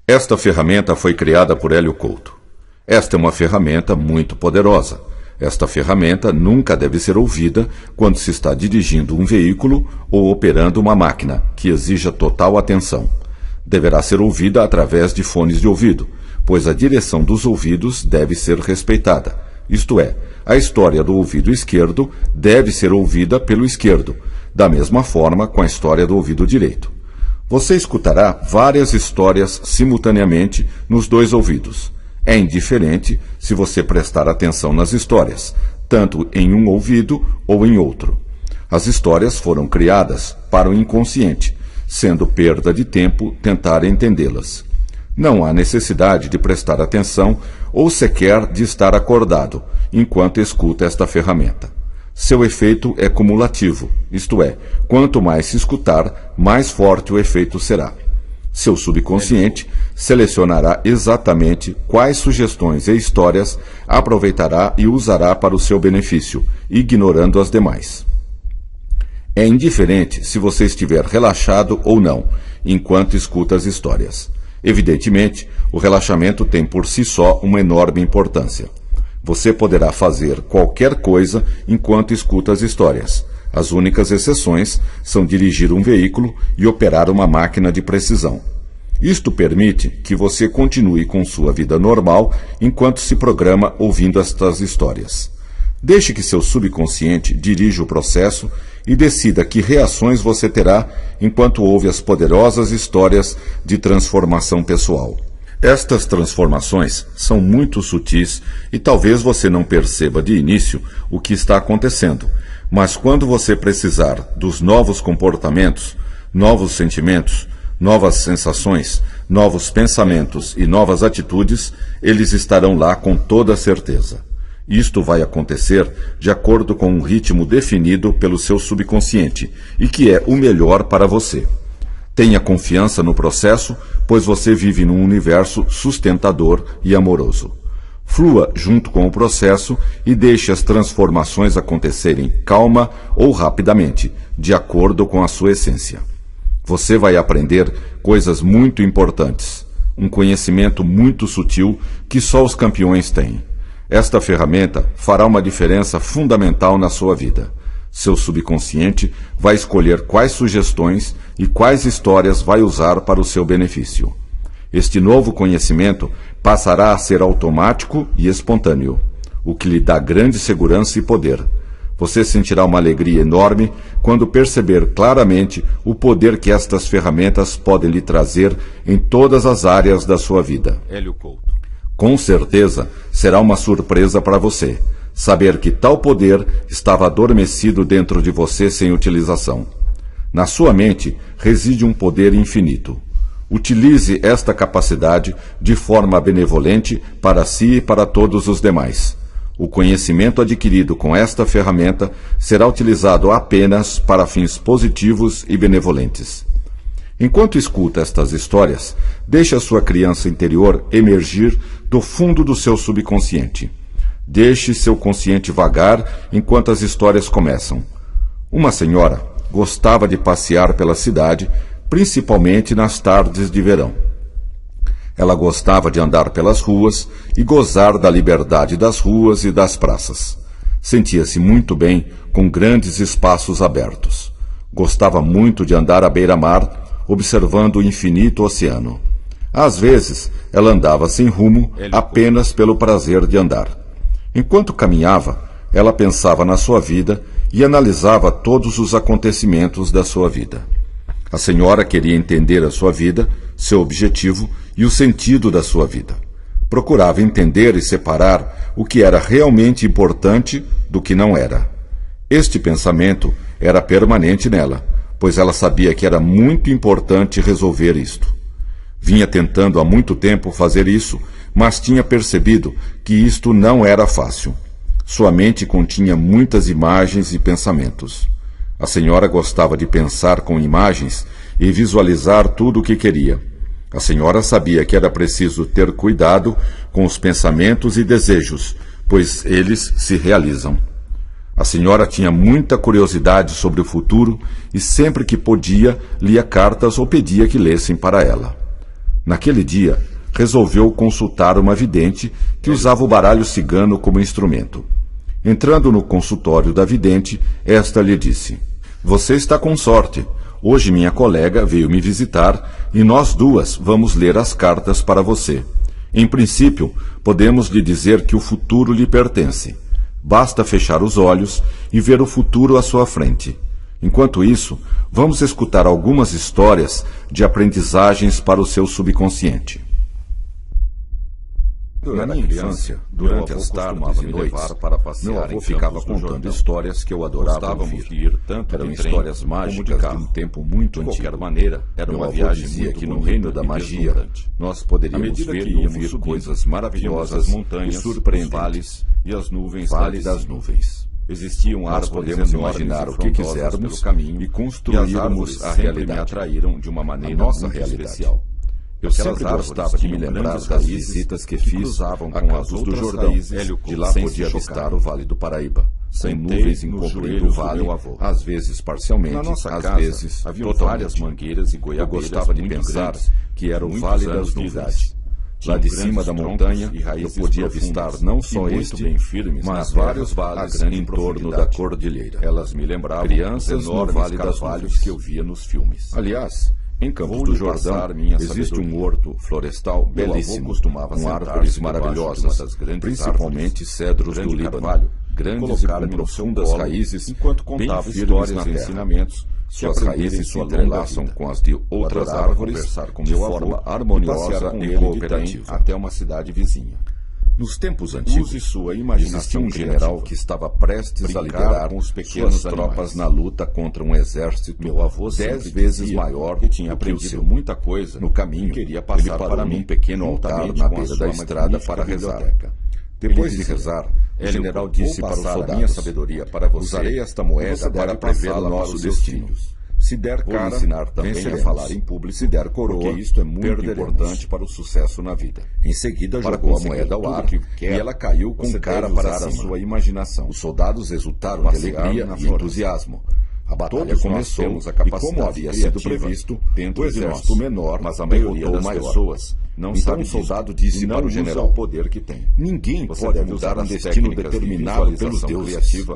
Esta ferramenta foi criada por Hélio Couto. Esta é uma ferramenta muito poderosa. Esta ferramenta nunca deve ser ouvida quando se está dirigindo um veículo ou operando uma máquina que exija total atenção. Deverá ser ouvida através de fones de ouvido, pois a direção dos ouvidos deve ser respeitada. Isto é, a história do ouvido esquerdo deve ser ouvida pelo esquerdo, da mesma forma com a história do ouvido direito. Você escutará várias histórias simultaneamente nos dois ouvidos. É indiferente se você prestar atenção nas histórias, tanto em um ouvido ou em outro. As histórias foram criadas para o inconsciente, sendo perda de tempo tentar entendê-las. Não há necessidade de prestar atenção ou sequer de estar acordado enquanto escuta esta ferramenta. Seu efeito é cumulativo, isto é, quanto mais se escutar, mais forte o efeito será. Seu subconsciente selecionará exatamente quais sugestões e histórias aproveitará e usará para o seu benefício, ignorando as demais. É indiferente se você estiver relaxado ou não, enquanto escuta as histórias. Evidentemente, o relaxamento tem por si só uma enorme importância. Você poderá fazer qualquer coisa enquanto escuta as histórias. As únicas exceções são dirigir um veículo e operar uma máquina de precisão. Isto permite que você continue com sua vida normal enquanto se programa ouvindo estas histórias. Deixe que seu subconsciente dirija o processo e decida que reações você terá enquanto ouve as poderosas histórias de transformação pessoal. Estas transformações são muito sutis e talvez você não perceba de início o que está acontecendo, mas quando você precisar dos novos comportamentos, novos sentimentos, novas sensações, novos pensamentos e novas atitudes, eles estarão lá com toda certeza. Isto vai acontecer de acordo com um ritmo definido pelo seu subconsciente e que é o melhor para você. Tenha confiança no processo, pois você vive num universo sustentador e amoroso. Flua junto com o processo e deixe as transformações acontecerem calma ou rapidamente, de acordo com a sua essência. Você vai aprender coisas muito importantes, um conhecimento muito sutil que só os campeões têm. Esta ferramenta fará uma diferença fundamental na sua vida. Seu subconsciente vai escolher quais sugestões e quais histórias vai usar para o seu benefício. Este novo conhecimento passará a ser automático e espontâneo, o que lhe dá grande segurança e poder. Você sentirá uma alegria enorme quando perceber claramente o poder que estas ferramentas podem lhe trazer em todas as áreas da sua vida. Hélio Couto. Com certeza será uma surpresa para você saber que tal poder estava adormecido dentro de você sem utilização. Na sua mente reside um poder infinito. Utilize esta capacidade de forma benevolente para si e para todos os demais. O conhecimento adquirido com esta ferramenta será utilizado apenas para fins positivos e benevolentes. Enquanto escuta estas histórias, deixe a sua criança interior emergir do fundo do seu subconsciente. Deixe seu consciente vagar enquanto as histórias começam. Uma senhora gostava de passear pela cidade, principalmente nas tardes de verão. Ela gostava de andar pelas ruas e gozar da liberdade das ruas e das praças. Sentia-se muito bem com grandes espaços abertos. Gostava muito de andar à beira-mar, observando o infinito oceano. Às vezes, ela andava sem rumo, apenas pelo prazer de andar. Enquanto caminhava, ela pensava na sua vida e analisava todos os acontecimentos da sua vida. A senhora queria entender a sua vida, seu objetivo e o sentido da sua vida. Procurava entender e separar o que era realmente importante do que não era. Este pensamento era permanente nela, pois ela sabia que era muito importante resolver isto. Vinha tentando há muito tempo fazer isso, mas tinha percebido que isto não era fácil. Sua mente continha muitas imagens e pensamentos. A senhora gostava de pensar com imagens e visualizar tudo o que queria. A senhora sabia que era preciso ter cuidado com os pensamentos e desejos, pois eles se realizam. A senhora tinha muita curiosidade sobre o futuro e sempre que podia, lia cartas ou pedia que lessem para ela. Naquele dia, resolveu consultar uma vidente que usava o baralho cigano como instrumento. Entrando no consultório da vidente, esta lhe disse: "Você está com sorte. Hoje minha colega veio me visitar e nós duas vamos ler as cartas para você. Em princípio, podemos lhe dizer que o futuro lhe pertence. Basta fechar os olhos e ver o futuro à sua frente. Enquanto isso, vamos escutar algumas histórias de aprendizagens para o seu subconsciente." Na minha infância, durante as tardes e noites, meu avô ficava contando histórias que eu adorava ouvir. Eram histórias mágicas de um tempo muito antigo. De qualquer maneira, era uma viagem dizia que no reino da magia nós poderíamos ver e ouvir coisas maravilhosas e surpreendentes, e as nuvens das nuvens. Existiam árvores, podemos imaginar o que quisermos e construirmos a realidade. Me atraíram de uma maneira muito especial. Eu sempre gostava de me lembrar das visitas que fiz a Campos do Jordão. De lá podia avistar o Vale do Paraíba. Sem nuvens encobrindo o vale, às vezes parcialmente, às vezes havia várias mangueiras e goiabeiras. Eu gostava de pensar que era o Vale das Nuvens. Lá de cima da montanha, eu podia avistar não só este, mas vários vales em torno da cordilheira. Elas me lembravam crianças no Vale das Nuvens que eu via nos filmes. Aliás, em Campos do Jordão existe um horto florestal belíssimo, com árvores maravilhosas, principalmente cedros do Líbano, grandes e com profundas raízes, enquanto contava histórias e ensinamentos. Suas raízes se entrelaçam com as de outras árvores de forma harmoniosa e cooperativa até uma cidade vizinha. Nos tempos antigos, existia um general que estava prestes a liderar suas tropas na luta contra um exército 10 vezes maior que tinha aprendido muita coisa no caminho. Queria passar para mim um pequeno altar na beira da estrada para rezar. Depois de rezar, o general disse para os soldados: "Minha sabedoria para você, usarei esta moeda para prever nossos destinos. Se der cara, ensinar também a falar em público. Se der coroa, porque isto é muito importante para o sucesso na vida." Em seguida, jogou a moeda ao ar e ela caiu com cara para a sua imaginação. Os soldados exultaram de alegria e entusiasmo. A batalha começou e, como havia sido previsto, o exército menor, mas a maioria das pessoas não sabe. Então o soldado disse para o general: "O poder que tem. Ninguém pode mudar um destino determinado pelos deuses."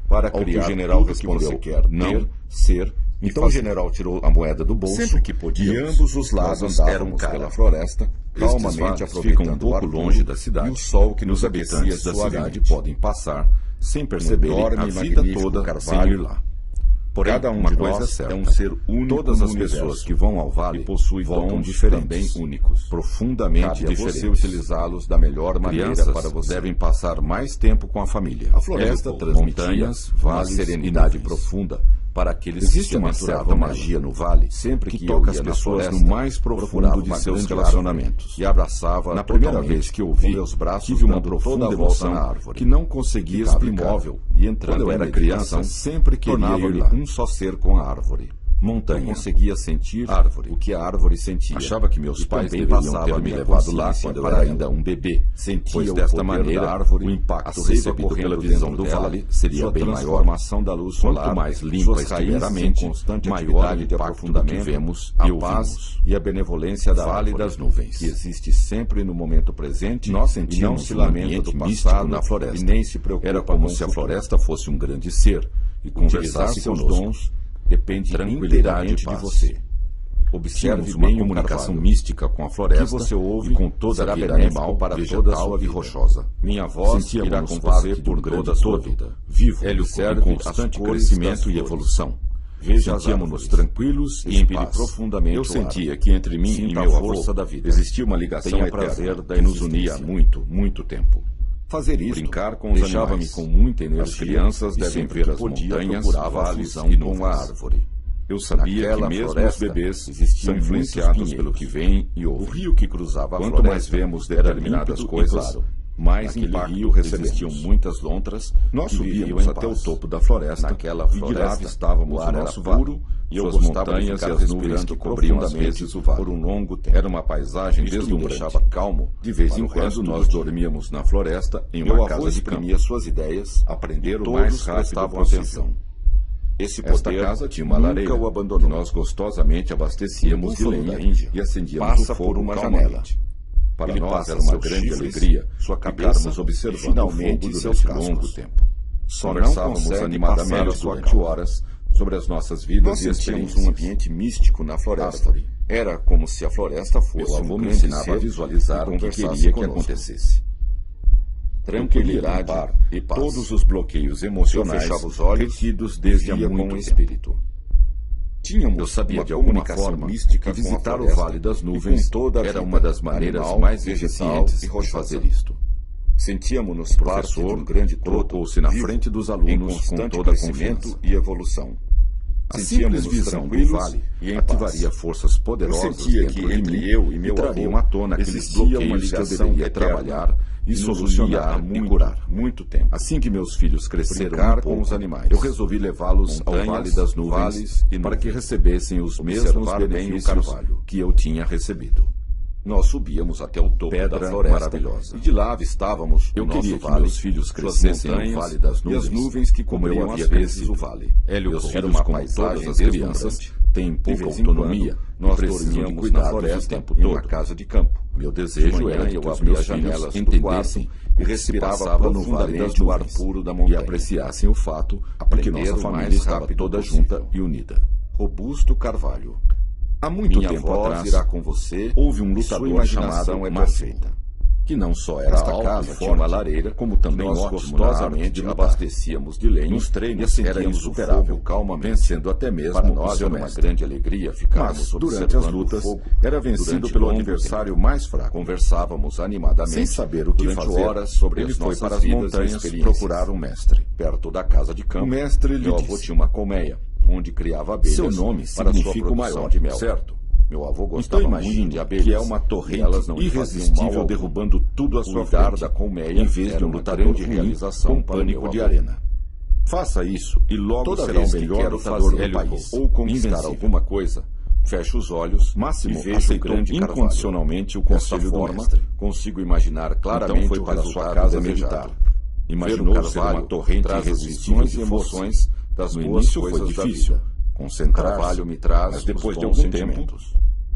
Para criar o general respondeu: "Não, ser." Então o general tirou a moeda do bolso sempre que podia, e ambos os lados eram pela floresta, calmamente aproveitando um pouco longe da cidade, e o sol que nos habitantes da cidade podem passar sem perceberem a vida toda sem ir lá. Porém, cada uma coisa é certa: é um ser único. Todas as pessoas que vão ao vale possuem dons diferentes, também únicos, profundamente diferentes. Você utilizá-los da melhor maneira para você. Devem passar mais tempo com a família. A floresta transmitia montanhas, vales, serenidade profunda para aqueles que existe uma certa magia no vale, sempre que toca as pessoas no mais profundo de seus relacionamentos, e abraçava. Na primeira vez que eu vi, meus braços tive uma profunda emoção na árvore, que não conseguia explicar, imóvel, e entrando quando eu era criança, sempre queria ir um só ser com a árvore. Montanha. Eu conseguia sentir o que a árvore sentia. Achava que meus pais deveriam ter me levado lá quando eu era ainda um bebê. Sentia pois desta maneira árvore, o impacto recebido pela visão do vale seria bem maior. Da luz solar, quanto mais limpa estiver a mente, maior o impacto do que vemos e ouvimos. E a benevolência da Vale das Nuvens, que existe sempre no momento presente. Nós sentimos o lamento do passado na floresta e nem se preocupa. Era como se a floresta fosse um grande ser e conversasse seus dons. Depende inteiramente de você. Observe uma comunicação mística com a floresta que você ouve, e com toda a vida animal para toda a sua vida. Rochosa. Minha voz irá com você por toda a sua vida. Vivo, observe constante crescimento e evolução. Sentíamos-nos tranquilos e em paz. Profundamente. Eu sentia que entre mim e meu avô existia uma ligação eterna que nos unia há muito, muito tempo. Fazer isso, brincar com os animais, deixava-me com muita energia. As crianças devem ver as montanhas, vales e com a árvore. Eu sabia que mesmo os bebês são influenciados pelo que vem e ouvem. O rio que cruzava a floresta, quanto mais vemos determinadas coisas, mais impacto rio existiam muitas lontras. Nós subíamos até o topo da floresta, e de lá avistávamos o nosso vale, e eu gostava de ficar as nuvens que cobriam às vezes o vale por um longo tempo. Era uma paisagem deslumbrante. Deixava calmo. De vez em quando nós dormíamos na floresta em uma casa de camping. Suas ideias, aprender o mais rápido possível. Esta casa tinha uma lareira, o abandonou. Nós gostosamente abastecíamos de lenha e acendíamos o fogo uma janela. Para nós era uma grande alegria ficarmos observando o fogo durante longo tempo. Conversávamos animadamente durante horas sobre as nossas vidas e experiências. Um ambiente místico na floresta. Era como se a floresta fosse um grande ensinava a visualizar o que queria que acontecesse. Tranquilidade e paz. Todos os bloqueios emocionais retidos desde há muito tempo. Eu sabia de alguma forma mística que visitar o Vale das Nuvens era uma das maneiras mais eficientes de fazer isto. Sentíamos-nos parte de um grande colocou-se na frente dos alunos com toda a confiança e evolução. A simples visão do vale ativaria forças poderosas dentro de mim e trariam à tona aqueles bloqueios que eu deveria trabalhar e solucionar e curar. Muito tempo. Assim que meus filhos cresceram com os animais, eu resolvi levá-los ao Vale das Nuvens para que recebessem os mesmos benefícios que eu tinha recebido. Nós subíamos até o topo da floresta maravilhosa. E de lá avistávamos eu queria que meus filhos crescessem no Vale das Nuvens, e as nuvens que como eu havia crescido o vale. Meus filhos, como todas as crianças, têm pouca autonomia. Nós dormíamos na floresta o tempo todo, na casa de campo. Meu desejo era que os meus filhos entendessem e respirava profundamente o ar puro da montanha e apreciassem o fato de que nossa família estava toda junta e unida. Robusto Carvalho. Há muito tempo atrás, irá com você, houve um lutador chamado perfeita, que não só era esta casa tinha uma lareira, como também nós gostosamente abastecíamos de lenha, nos treinos era insuperável, calmamente, vencendo até mesmo para nós era uma grande alegria ficarmos durante as lutas, era vencido pelo adversário mais fraco. Conversávamos animadamente, sem saber o que fazer, horas sobre ele foi para as montanhas procurar um mestre, perto da casa de campo. O mestre lhe disse, tinha uma colmeia, onde criava abelhas. Seu nome significa o maior de mel, certo? Meu avô gostava muito de abelhas, que é uma torrente irresistível derrubando tudo à sua frente, da colmeia, em vez de um lutador de realização com pânico de arena. Faça isso e logo será o melhor lutador do país. Ou conquistar alguma coisa, feche os olhos, Máximo e veja o grande incondicionalmente o conselho do mestre. Consigo imaginar claramente então foi para sua casa meditar. Imaginou ser uma torrente irresistível de emoções das boas coisas da vida. Concentrar-se, mas depois de algum tempo,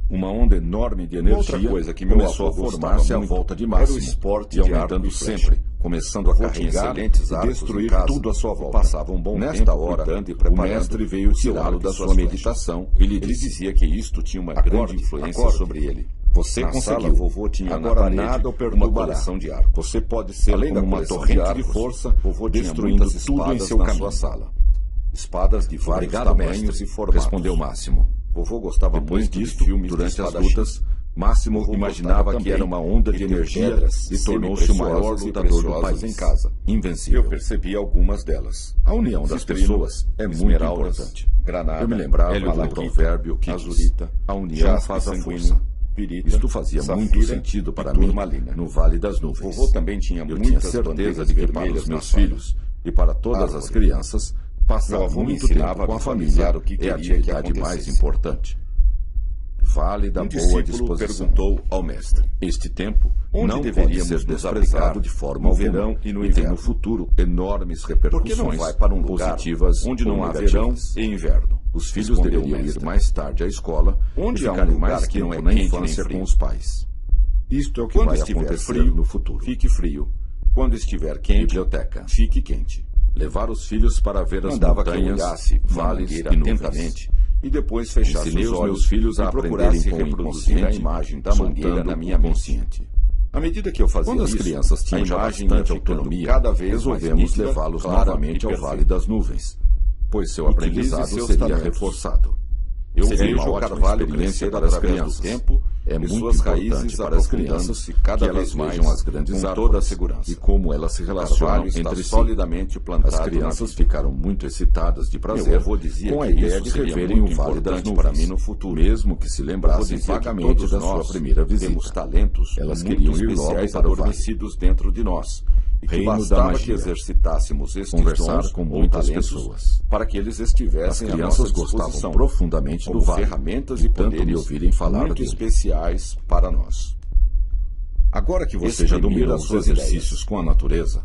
uma onda enorme de energia coisa que começou a formar-se à volta de Máximo, e aumentando sempre, começando a carregar e destruir tudo à sua volta. Passava um bom Nesta hora, o mestre veio tirá-lo da sua meditação e lhe dizia que isto tinha uma grande influência sobre ele. Você conseguiu. Vovô tinha agora nada o perturbará. De arco. Você pode ser além como uma torrente de força, destruindo tudo em seu caminho. Sala. Espadas de vários tamanhos e formatos. Respondeu Máximo. Vovô gostava muito disto, durante as lutas, Máximo imaginava que era uma onda de energia e tornou-se o maior lutador do país em casa, invencível. Eu percebi algumas delas. A união das pessoas é muito importante. Granada, eu me lembrava do provérbio que azurita, a união faz a força. Pirita, isto fazia muito sentido para mim no Vale das Nuvens. Vovô também tinha muita certeza de que para os meus filhos e para todas as crianças, passar muito tempo com a família é a atividade mais importante. Vale da boa disposição. Perguntou ao mestre. Este tempo não deveríamos ser desprezado de forma alguma. No verão e no inverno. Tem no futuro enormes repercussões não vai para um lugar positivas onde não há verão e inverno. Os filhos deveriam ir mais tarde à escola onde há um lugar mais que não é na infância com os pais. Isto é o que vai acontecer frio, no futuro. Fique frio. Quando estiver quente, biblioteca. Fique quente. Levar os filhos para ver as montanhas, vales e nuvens. E depois fechar os olhos meus filhos a aprenderem com o inconsciente a imagem da mangueira na minha consciente. À medida que eu fazia quando as crianças tinham já bastante autonomia, cada vez resolvemos levá-los novamente ao Vale das Nuvens, pois seu aprendizado seria reforçado. Eu vejo o Carvalho crescer para as crianças. Tempo, é muito importante para as crianças que elas vejam as grandes árvores e como elas se relacionam entre si. As crianças ficaram muito excitadas de prazer com a ideia de reverem o Vale das Nuvens para mim no futuro, mesmo que se lembrassem vagamente da sua primeira visita. Elas queriam ir logo para o Vale dentro de nós. E que bastava que exercitássemos estes dons com muitas pessoas, para que eles estivessem à nossa disposição. Gostavam profundamente do Vale, ferramentas e poderes de ouvirem falar muito especiais para nós. Agora que você já domina os exercícios com a natureza,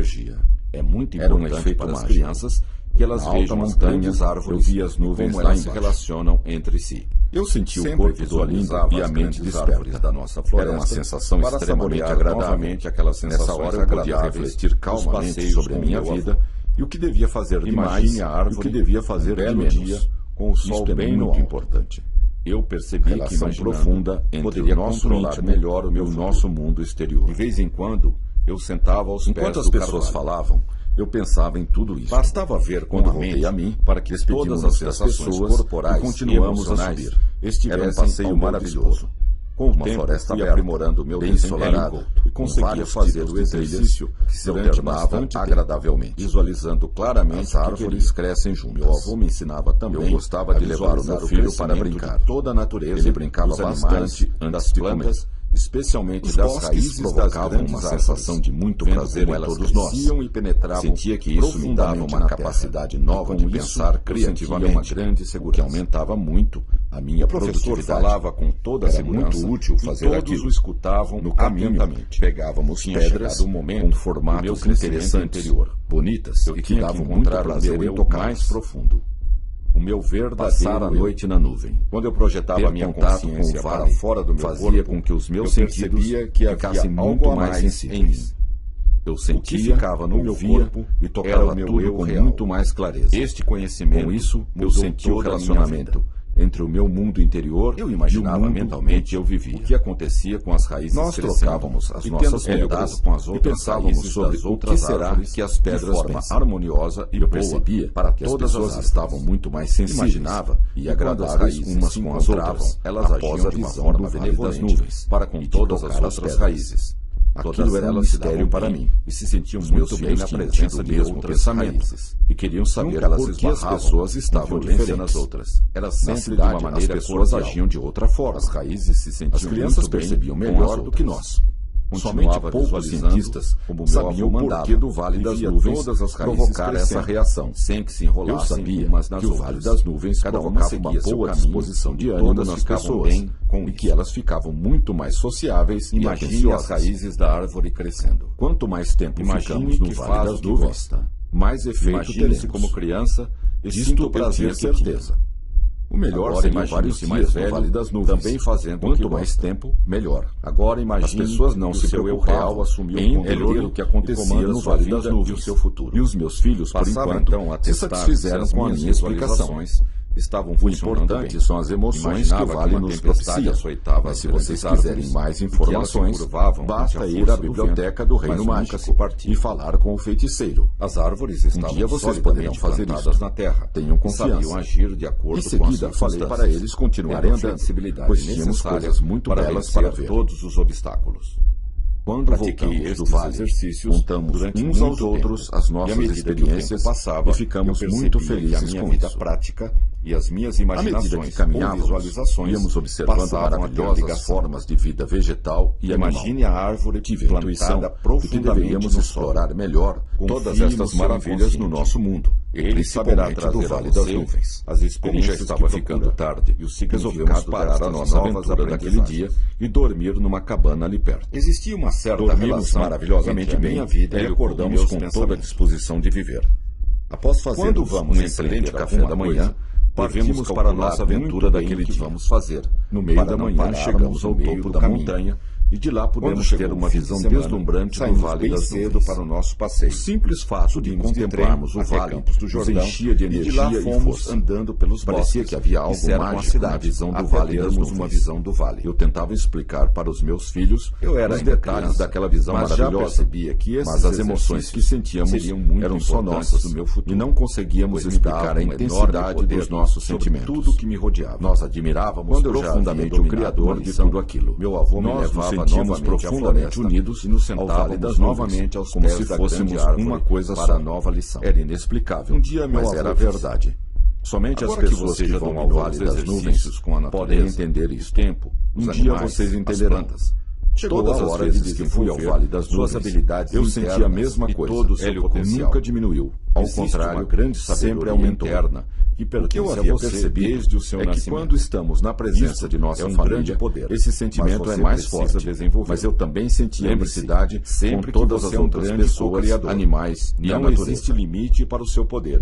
energia. É muito importante para as crianças que elas vejam as grandes árvores, eu vi as nuvens como elas se relacionam entre si. Eu senti o corpo dormindo e a mente desperta da nossa floresta. Era uma sensação extremamente agradável. Nessa hora eu podia refletir calmamente sobre a minha vida e o que devia fazer de mais e o que devia fazer de menos. Com o sol bem no alto. Importante. Eu percebi que imaginando profunda poderia controlar melhor o nosso mundo exterior. De vez em quando, eu sentava aos pés do Enquanto as pessoas falavam, eu pensava em tudo isso. Bastava ver quando voltei a mim para que todas as sensações corporais e continuamos a subir. Era um passeio maravilhoso. Com o tempo, fui aprimorando meu desempenho e conseguia fazer o exercício que se alternava agradavelmente, visualizando claramente as árvores crescem juntas. Meu avô me ensinava também. Eu gostava de levar o meu filho para brincar. Toda a natureza. Ele brincava bastante das plantas, especialmente das raízes, provocavam uma sensação de muito prazer em todos nós. E penetravam. Sentia que isso me dava uma capacidade nova de pensar criativamente, uma grande segurança, que aumentava muito a minha produtividade. O professor falava com toda a segurança, muito útil fazer aquilo. Todos o escutavam no caminho. Pegávamos pedras com formatos interessantes, bonitas, e que davam muito prazer em tocar mais profundo. O meu verdadeiro passar a noite na nuvem. Quando eu projetava minha consciência para fora do meu fazia com que os meus sentidos ficassem muito mais sensíveis. Eu sentia, ficava no meu corpo e tocava tudo com muito mais clareza. Este conhecimento, com isso, eu senti o relacionamento entre o meu mundo interior e o mundo mentalmente eu vivia. O que acontecia com as raízes nós trocávamos as nossas pedras com as outras e pensávamos sobre o que será que as pedras de forma harmoniosa e eu percebia para que as pessoas estavam muito mais sensíveis. Imaginava e agradáveis umas com as outras. Elas agiam de uma forma benevolente para com todas as outras raízes. Aquilo era um mistério para mim, e se sentiam muito bem na presença de outras raízes, e queriam saber por que as pessoas estavam diferentes nas outras. Era sempre de uma maneira as pessoas agiam de outra forma. As raízes se sentiam as crianças percebiam melhor do que nós. Somente poucos cientistas sabiam o porquê do Vale das Nuvens provocar essa reação, sem que se enrolassem umas nas outras. O Vale das Nuvens provocava uma boa disposição de ânimo nas pessoas e que elas ficavam muito mais sociáveis e atenciosas. As raízes da árvore crescendo. Quanto mais tempo ficamos no Vale das Nuvens, mais efeito teremos. Como criança, existe o prazer e certeza. O melhor seria vários dias no Vale das Nuvens, também fazendo quanto mais tempo, melhor. Agora imagine as pessoas não se preocupavam em controle do que acontecia no Vale das Nuvens e o seu futuro. E os meus filhos, por enquanto, se satisfizeram com a minha explicação. Estavam funcionando importante bem. São as emoções que o Vale nos propicia. Mas se vocês quiserem mais informações, basta ir à biblioteca do Reino Mágico e falar com o feiticeiro. As árvores estavam dia vocês poderão fazer isso na terra. Tenham confiança. Sabiam agir de acordo em seguida, com falei para eles continuarem andando, pois tínhamos coisas muito belas para ver. Todos os obstáculos. Quando voltamos do vale, contamos uns aos outros as nossas experiências e ficamos muito felizes com isso. Prática e as minhas imaginações, à medida que caminhávamos, visualizações, íamos observando maravilhosas formas de vida vegetal e imagine a árvore plantada profundamente, que deveríamos explorar melhor todas estas maravilhas no nosso mundo. Ele saberá trazer do Vale das Nuvens as experiências. Já estava ficando tarde e resolvemos parar a nossa aventura daquele dia e dormir numa cabana ali perto. Existia uma certa relação maravilhosamente bem a vida e acordamos com toda a disposição de viver. Após fazer um excelente café da manhã, partimos para a nossa aventura daquele dia. Vamos fazer. No meio da manhã chegamos ao topo da montanha e de lá pudemos ter uma visão deslumbrante do Vale das Nuvens para o nosso passeio. O simples fato de contemplarmos o vale nos enchia de energia e força. Andando pelos parecia que havia algo mágico na visão do Vale das Nuvens. Uma visão do vale. Eu tentava explicar para os meus filhos os detalhes daquela visão maravilhosa, mas as emoções que sentíamos eram só nossas e não conseguíamos explicar a intensidade dos nossos sentimentos. Tudo que me rodeava. Nós admirávamos profundamente o Criador de tudo aquilo. Meu avô me levava sentíamos profundamente unidos e nos sentávamos novamente aos pés como se fôssemos uma coisa só. Nova lição. Era inexplicável, um dia mas era verdade. Somente agora as pessoas que vão ao Vale das Nuvens podem entender isso. Um dia vocês entenderão. Todas as vezes que fui ao Vale das Nuvens, eu senti a mesma coisa. Hélio nunca diminuiu. Ao contrário, sempre aumentou. O que eu havia percebido desde o seu nascimento, quando estamos na presença de nossa família, esse sentimento é mais forte. Mas eu também senti a necessidade sempre com todas as outras pessoas, animais e a natureza. Não existe limite para o seu poder.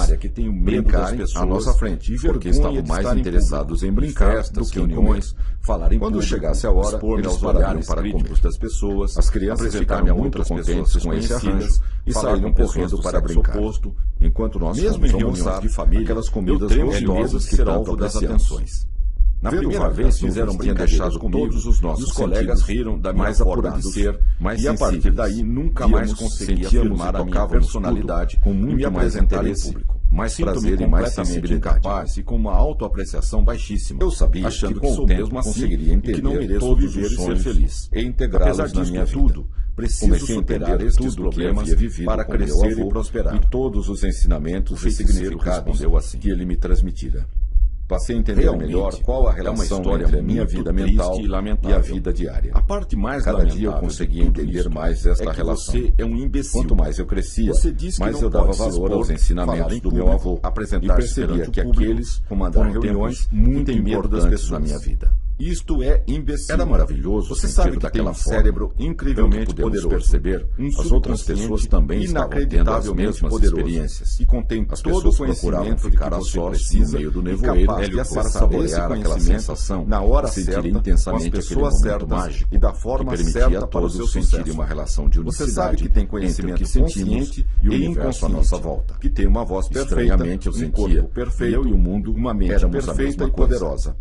área que tenho medo das pessoas à nossa frente, porque estavam mais interessados em brincar do que em reuniões, falar em quando público, chegasse a hora, expor eles os parariam olhares para críticos comer. das pessoas, As crianças ficaram muito contentes com esse arranjo e saíram correndo para brincar. Oposto, Enquanto nós mesmo fomos em reuniões almoçar, de família, aquelas comidas gostosas gostosas que ser tanto alvo das apreciamos. atenções. Na Vendo primeira Vargas, vez fizeram tinha brincadeiras deixado comigo, todos os nossos e os colegas sentidos riram da minha mais forma de apurados, ser, mais e a partir sensíveis. daí nunca mais Víamos, conseguia sentíamos afirmar e a minha tocávamos personalidade tudo com e me muito mais apresentar em interesse público. mais prazer e mais sensibilidade, incapaz e com uma autoapreciação baixíssima. Eu sabia achando que com o tempo conseguiria entender que não mereço viver e ser feliz, e integrá-los na minha vida. Preciso superar estes problemas para crescer e prosperar. E todos os ensinamentos e significados que ele me transmitira. Passei a entender melhor qual a relação entre a minha vida mental e a vida diária. A parte mais cada dia eu conseguia entender mais esta relação. Você é um imbecil. Quanto mais eu crescia, mais eu dava valor aos ensinamentos do meu avô e percebia que aqueles comandaram reuniões muito importantes na minha vida. Isto é imbecil. Era maravilhoso. Você sabe que tem um cérebro incrivelmente poderoso. Perceber, as outras pessoas também estavam tendo as mesmas experiências. E contém todo o conhecimento de que você precisa no meio do nevoeiro para saborear aquela sensação na hora certa, intensamente, com as pessoas certas mágico, e da forma certa para o seu sentirem uma relação de unicidade. Você sabe que tem conhecimento que consciente e o universo à nossa volta, que tem uma voz perfeita, um corpo perfeito, eu e o mundo, uma mente perfeita e poderosa.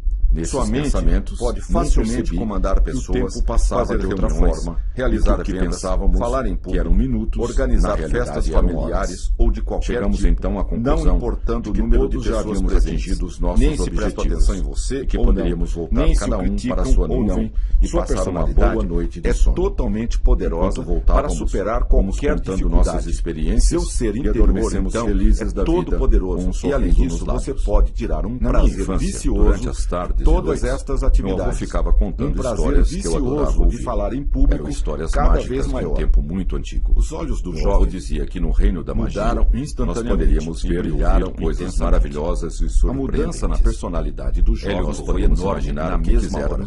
Sua mente pode facilmente comandar pessoas, fazer de outra forma, realizar o que pensávamos, falar em público, que eram minutos, organizar festas familiares ou de qualquer tipo. Chegamos então à conclusão, não importando o número de pessoas presentes, os nossos nem se presta atenção em você, que poderíamos voltar cada um para sua nuvem e passar uma boa noite de sono. É totalmente poderosa para superar qualquer dificuldade. Nossas experiências, seu ser interior, então, felizes da todo poderoso. E além disso, você pode tirar um prazer vicioso durante as tardes. Todas estas atividades ficava contando histórias que eu adorava ouvir. De falar em público, eram histórias cada vez maior. Um tempo muito antigo. Os olhos do jovem dizia que no reino da magia nós poderíamos ver e ouvir coisas maravilhosas e surpreendentes. A mudança na personalidade do jovem nos foi enorme na mesma hora.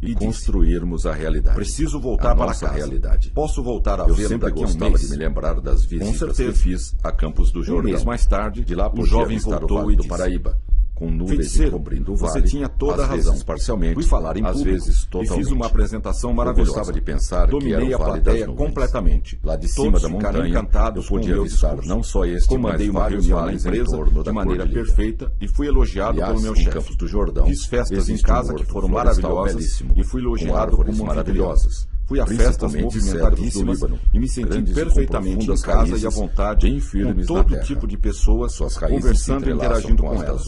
E construirmos a realidade. Preciso voltar para a realidade. Posso voltar a ver daqui a um mês. De me lembrar das visitas que fiz a Campos do Jordão. Um mês mais tarde, de lá o jovem voltou e do Paraíba. Com nuvens cobrindo o vale, você tinha toda a razão. Parcialmente, fui falar em público, às vezes totalmente. E fiz uma apresentação maravilhosa. Eu gostava de pensar que era o vale das nuvens. Completamente. Lá de cima da montanha, eu podia avistar não só este, comandei uma reunião na empresa de maneira perfeita e fui elogiado pelo meu chefe. Campos do Jordão. Fiz festas em casa que foram maravilhosas e fui elogiado como maravilhosas. Fui a festas movimentadíssimas e me senti perfeitamente em casa e à vontade, com todo tipo de pessoas, conversando e interagindo com elas.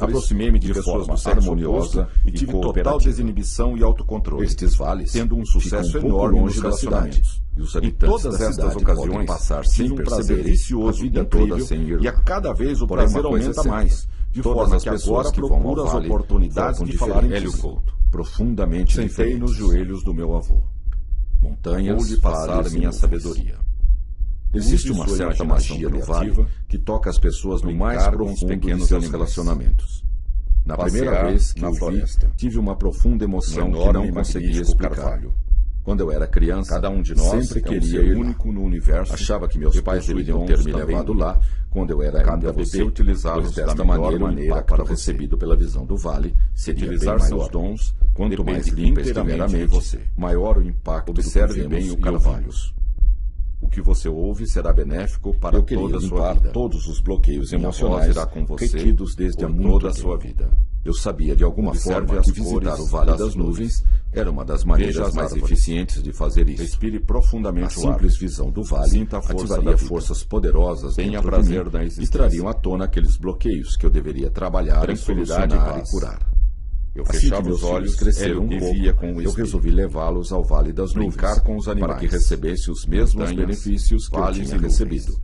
Aproximei-me de pessoas do sexo oposto e tive total desinibição e autocontrole, tendo um sucesso enorme nos relacionamentos. Em todas estas ocasiões, tive um prazer vicioso, incrível, e a cada vez o prazer aumenta mais, de forma que agora procuro as oportunidades de falar em público. Profundamente sentei nos joelhos do meu avô. Montanhas, vou lhe passar minha sabedoria. Existe uma certa magia no vale que toca as pessoas no mais profundo de seus relacionamentos. Na primeira vez que o vi, tive uma profunda emoção que não conseguia explicar. Quando eu era criança, cada um de nós sempre queria ir único no universo. Achava que meus pais deveriam ter me levado lá quando eu era ainda bebê, utilizá-los desta maneira para o recebido pela visão do vale seria utilizar seus dons. Quanto mais limpa estiver a mente, maior o impacto. Observe bem o carvalho. O que você ouve será benéfico para toda a sua vida. Todos os bloqueios emocionais irá com você retidos desde toda a sua vida. Eu sabia de alguma forma que visitar o Vale das Nuvens era uma das maneiras mais eficientes de fazer isso. Respire profundamente o ar. A simples visão do vale ativaria forças poderosas tenha prazer da existência e trariam à tona aqueles bloqueios que eu deveria trabalhar, tranquilidade e curar. Eu fechava os olhos, cresceram um pouco, eu resolvi levá-los ao Vale das Nuvens, brincar com os animais, para que recebesse os mesmos benefícios que eu tinha recebido.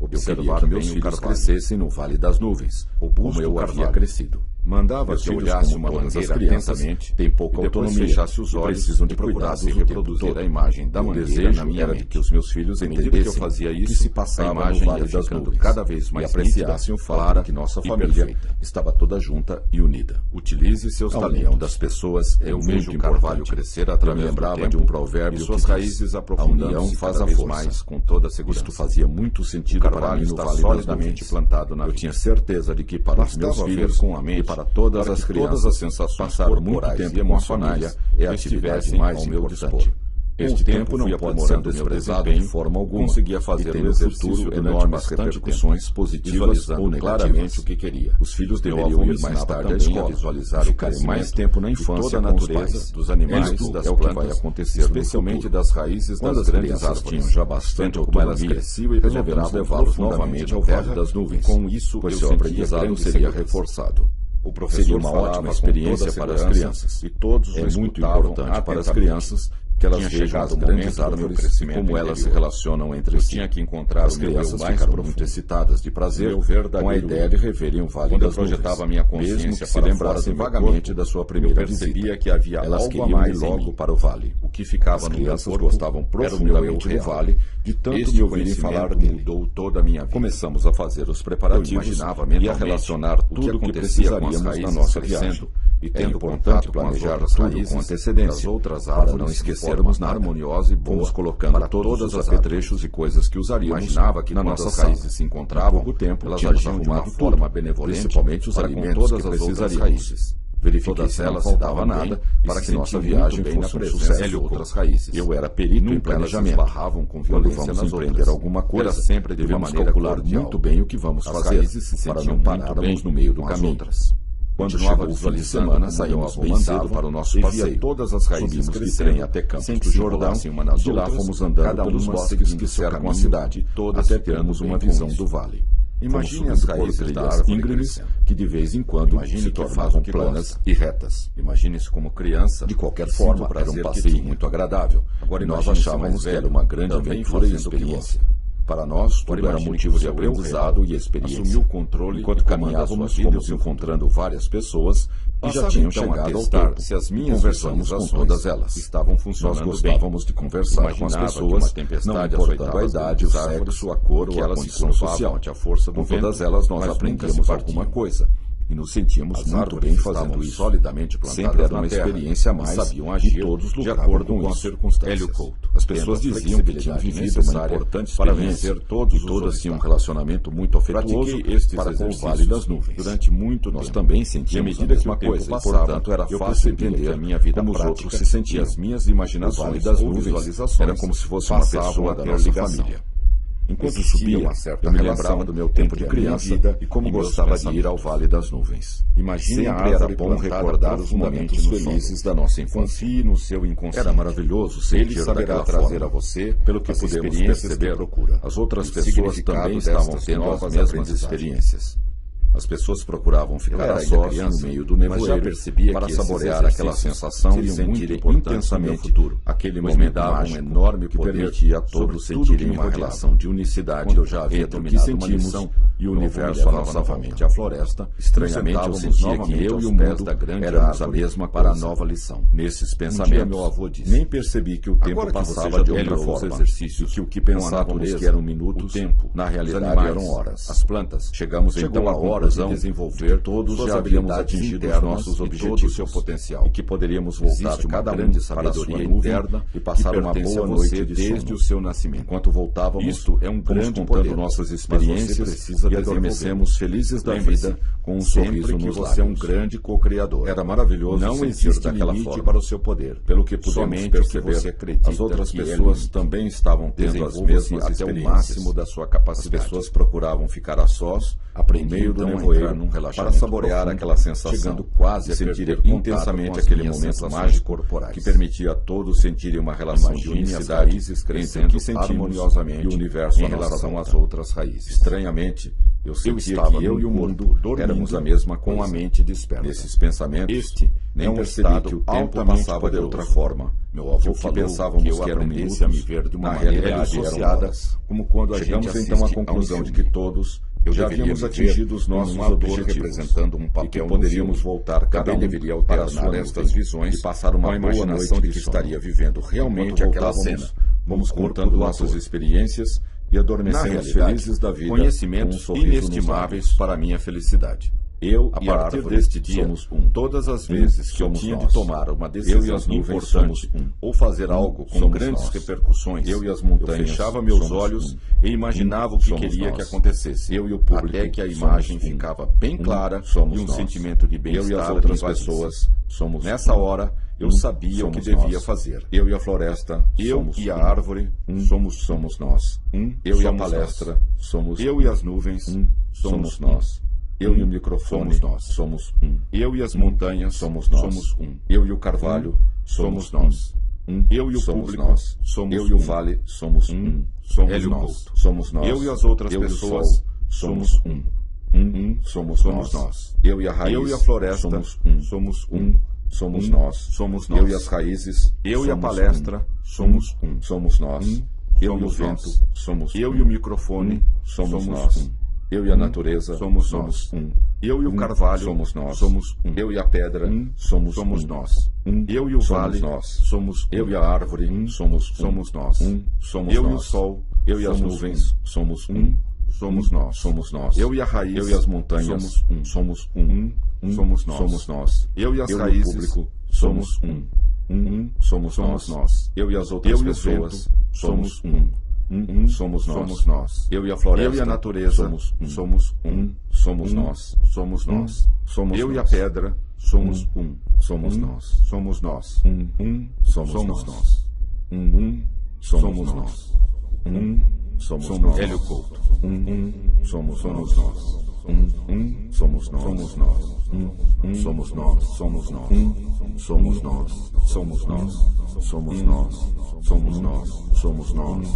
Observar que meus filhos crescessem no Vale das Nuvens, como eu havia crescido. Mandava que eu olhasse uma mangueira atentamente, tem pouca autonomia, fechasse os olhos, precisam de cuidados e reproduzir a imagem da mangueira na minha mente. Que os meus filhos entendessem que eu fazia isso, que se passava no Vale das Nuvens, cada vez mais apreciassem o fato que nossa família estava toda junta e unida. Utilize seus talentos das pessoas, eu vejo o carvalho crescer através do tempo, de um provérbio e suas raízes aprofundando-se cada vez mais com toda a segurança. Isto fazia muito sentido para mim no Vale solidamente plantado na vida. Eu tinha certeza de que para os meus filhos com a mente para todas as crianças, todas as sensações passar muito tempo e emocionais é a atividade mais importante. Este tempo não pode ser desprezado de forma alguma. Conseguia fazer o exercício durante bastante repercussões positivas ou claramente o que queria. Os filhos deveriam ir mais tarde à escola, visualizar o crescimento, mais tempo na infância, toda a natureza dos animais, das plantas, que vai acontecer especialmente das raízes das grandes árvores. Tinham já bastante como elas cresciam e resolvemos levá-los novamente ao Vale das Nuvens. Com isso, o seu aprendizado seria reforçado. O professor seria uma ótima experiência para as crianças, e todos é muito importante para as crianças que elas vejam as grandes árvores e como elas se relacionam entre si. Tinha que encontrar as crianças ficaram muito excitadas de prazer com a ideia de reverem o Vale das Nuvens. Quando eu projetava minha consciência, mesmo que se lembrassem vagamente da sua primeira visita, que havia elas queriam ir logo para o vale. O que ficava no meu corpo gostavam profundamente do vale, de tanto me ouvirem falar mudou toda a minha vida. Começamos a fazer os preparativos e a relacionar tudo o que precisaríamos na nossa viagem. E tendo importante planejar tudo com antecedência, outras árvores, para não esquecermos nada, harmoniosa e boa, fomos colocando para todos os apetrechos e coisas que usaríamos na nossa raízes se encontravam, pouco tempo, elas agiam de uma forma benevolente, principalmente os alimentos que precisaríamos. Verifiquei se não faltava nada para que nossa viagem fosse um sucesso de outras raízes. Eu era perito em planejamento. Barravam com violência quando vamos empreender alguma coisa, sempre devemos calcular muito bem o que vamos fazer, para não pararmos no meio do caminho. Quando chegou o fim de semana, saímos bem cedo para o nosso passeio. Todas as raízes de trem até Campos do Jordão, e de lá fomos andando pelos bosques que cercam a cidade, até termos uma visão do vale. Imagine as raízes das íngremes que de vez em quando se tornavam planas e retas. Imagine-se como criança. De qualquer forma, era um passeio muito agradável. Agora nós achávamos que era uma grande aventura e experiência. Para nós, tudo era motivo de aprendizado e experiência. Assumiu o controle enquanto caminhávamos, fomos encontrando várias pessoas e já tinham chegado ao tempo. Se as minhas conversamos com todas elas. Estavam funcionando. Nós gostávamos de conversar com as pessoas, não importando a idade, o sexo, a cor ou a condição social. Com todas elas nós aprendíamos alguma coisa. E nos sentíamos muito bem fazendo isso. Solidamente sempre era uma experiência a mais, sabiam agir e todos de acordo com as circunstâncias. As pessoas diziam que tinham vivido uma importante para vencer todos e todas tinham um relacionamento muito afetuoso para com o Vale das Nuvens. Durante muito tempo, nós também sentíamos a mesma coisa, e portanto era fácil entender como os outros se sentiam. As minhas imaginações das nuvens eram como se fosse uma pessoa da nossa família. Enquanto subia, eu me lembrava do meu tempo de criança e como gostava de ir ao Vale das Nuvens. Imagine a árvore. Era bom recordar os momentos felizes da nossa infância. Confie no seu inconsciente. Era maravilhoso sentir daquela trazer a você, pelo que podemos perceber, as outras pessoas também estavam tendo as mesmas experiências. As pessoas procuravam ficar a sós no meio do nevoeiro para saborear aquela sensação e sentir intensamente aquele momento mágico, um enorme que permitia a todos sentirem uma relação de unicidade entre o que sentimos e o universo à nossa volta. A floresta, estranhamente eu sentia que eu e o mundo éramos a mesma para a nova lição. Nesses pensamentos, meu avô disse, nem percebi que o tempo passava de outra forma, e que o que pensávamos que eram minutos, na realidade eram horas. As plantas, chegamos então a hora de desenvolver todos já havíamos atingido os nossos objetivos, todo o seu potencial, e que poderíamos voltar cada um para a sabedoria interna e passar uma boa noite desde o seu nascimento. Enquanto voltávamos, isto é um grande contando nossas experiências e adormecemos felizes da vida com um sorriso nos lábios. Você é um grande co-criador. Era maravilhoso não existe daquela forma para o seu poder. Pelo que podemos perceber, você acredita as outras pessoas também estavam tendo as mesmas até o máximo da sua capacidade. As pessoas procuravam ficar a sós, no meio do nevoeiro, para saborear aquela sensação, chegando quase a sentir intensamente aquele momento mágico que permitia a todos sentirem uma relação de unicidade entre o que sentimos harmoniosamente e o universo em relação às outras raízes. Estranhamente, eu sentia que eu e o mundo éramos a mesma com a mente desperta. Nesses pensamentos, nem percebi que o tempo passava de outra forma. Meu avô falou pensávamos que eram minutos a me ver de uma maneira associadas, como quando a gente assiste então à conclusão de que todos já havíamos atingido os nossos objetivos, representando um papel e que poderíamos voltar cada um deveria alternar estas visões e passar uma boa noite de que estaria vivendo realmente aquela cena. Vamos contando nossas experiências e adormecemos felizes da vida, conhecimentos inestimáveis para a minha felicidade. Eu, a partir deste dia, todas as vezes que eu tinha de tomar uma decisão importante ou fazer algo com grandes repercussões, eu e as montanhas, eu fechava meus olhos e imaginava o que queria que acontecesse. Eu e o público, até que a imagem ficava bem clara e um sentimento de bem-estar. Eu e as outras pessoas somos. Nessa hora, Eu sabia o que devia fazer. Eu e a floresta, eu e a árvore, somos nós. Eu e a palestra, somos. Eu e as nuvens, somos nós. Eu e o microfone, somos um. Eu e as montanhas, somos nós. Eu e o carvalho, somos nós. Eu e o público, somos. Eu e o vale, somos um. Somos nós. Somos nós. Eu e as outras pessoas, somos um. Somos nós. Eu e a raiz, eu e a floresta, somos um. Somos nós. Somos nós. Eu e as raízes, eu e a palestra, somos um. Somos nós. Eu e o vento, somos. Eu e o microfone, somos nós. Eu e a natureza, somos nós. Eu e o carvalho, somos nós. Somos um. Eu e a pedra, somos nós. Eu e o vale, nós. Somos. Eu e a árvore, somos nós. Somos eu nós. E o sol, eu e as nuvens, somos um. Somos nós. Somos nós. Eu e a raiz, eu e as montanhas, somos um. Somos nós. Somos nós. Eu e as raízes, público, somos um. Somos nós. Eu e as outras pessoas, somos um. Somos nós. Somos nós. Eu e a floresta, eu e a natureza, somos um. Somos nós. Somos nós. Somos eu e a pedra, somos um. Somos nós. Somos nós. Somos nós. Somos nós. Somos nós. Hélio Couto. Somos nós. Somos nós. Somos nós. Somos nós. Somos nós. Somos nós. Somos nós. Somos nós. Somos nós. Somos nós. Somos nós.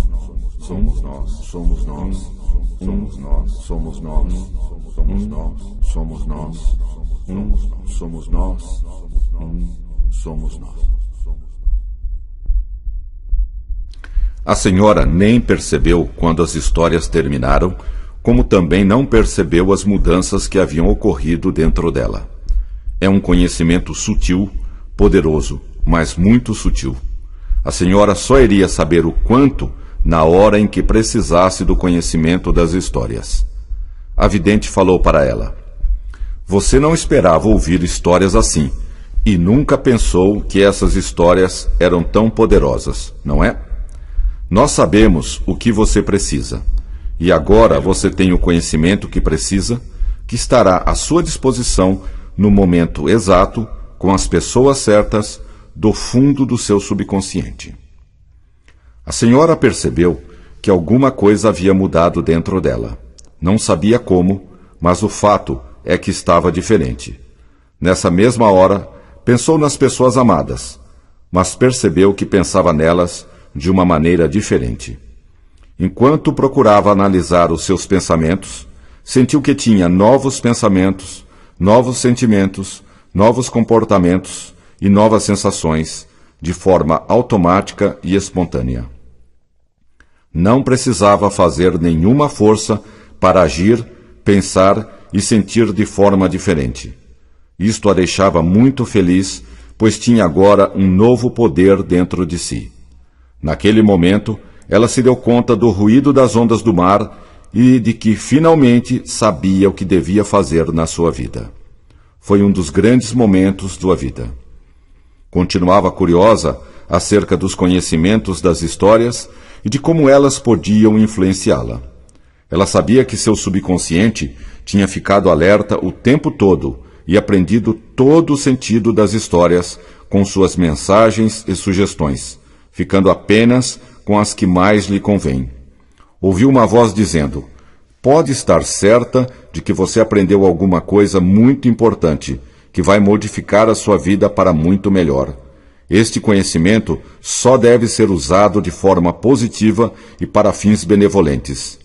Somos nós. Somos nós. Somos nós. Somos nós. Somos nós. Somos nós. Somos nós. A senhora nem percebeu quando as histórias terminaram, como também não percebeu as mudanças que haviam ocorrido dentro dela. É um conhecimento sutil, poderoso, mas muito sutil. A senhora só iria saber o quanto na hora em que precisasse do conhecimento das histórias. A vidente falou para ela: "Você não esperava ouvir histórias assim, e nunca pensou que essas histórias eram tão poderosas, não é? Nós sabemos o que você precisa, e agora você tem o conhecimento que precisa, que estará à sua disposição no momento exato, com as pessoas certas, do fundo do seu subconsciente." A senhora percebeu que alguma coisa havia mudado dentro dela. Não sabia como, mas o fato é que estava diferente. Nessa mesma hora, pensou nas pessoas amadas, mas percebeu que pensava nelas de uma maneira diferente. Enquanto procurava analisar os seus pensamentos, sentiu que tinha novos pensamentos, novos sentimentos, novos comportamentos e novas sensações, de forma automática e espontânea. Não precisava fazer nenhuma força para agir, pensar e sentir de forma diferente. Isto a deixava muito feliz, pois tinha agora um novo poder dentro de si. Naquele momento, ela se deu conta do ruído das ondas do mar e de que finalmente sabia o que devia fazer na sua vida. Foi um dos grandes momentos da sua vida. Continuava curiosa acerca dos conhecimentos das histórias e de como elas podiam influenciá-la. Ela sabia que seu subconsciente tinha ficado alerta o tempo todo e aprendido todo o sentido das histórias com suas mensagens e sugestões, ficando apenas com as que mais lhe convêm. Ouviu uma voz dizendo: "Pode estar certa de que você aprendeu alguma coisa muito importante, que vai modificar a sua vida para muito melhor. Este conhecimento só deve ser usado de forma positiva e para fins benevolentes.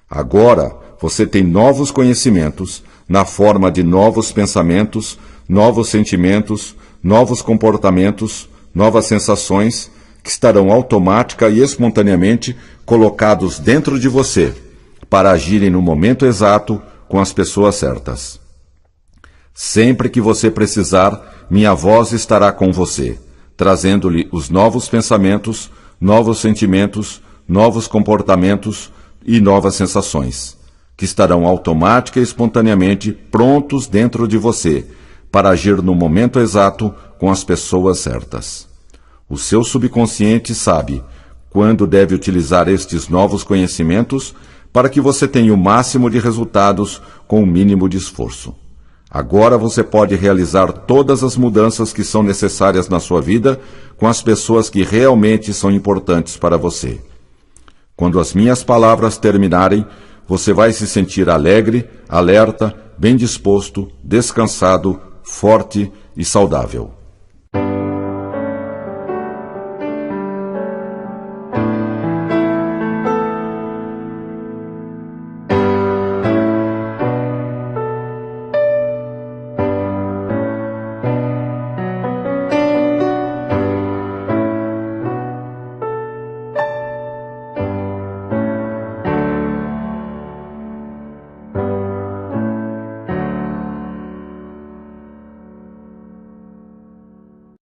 Agora você tem novos conhecimentos na forma de novos pensamentos, novos sentimentos, novos comportamentos, novas sensações, que estarão automática e espontaneamente colocados dentro de você, para agirem no momento exato com as pessoas certas. Sempre que você precisar, minha voz estará com você, trazendo-lhe os novos pensamentos, novos sentimentos, novos comportamentos e novas sensações, que estarão automática e espontaneamente prontos dentro de você, para agir no momento exato com as pessoas certas. O seu subconsciente sabe quando deve utilizar estes novos conhecimentos para que você tenha o máximo de resultados com o mínimo de esforço. Agora você pode realizar todas as mudanças que são necessárias na sua vida com as pessoas que realmente são importantes para você. Quando as minhas palavras terminarem, você vai se sentir alegre, alerta, bem disposto, descansado, forte e saudável.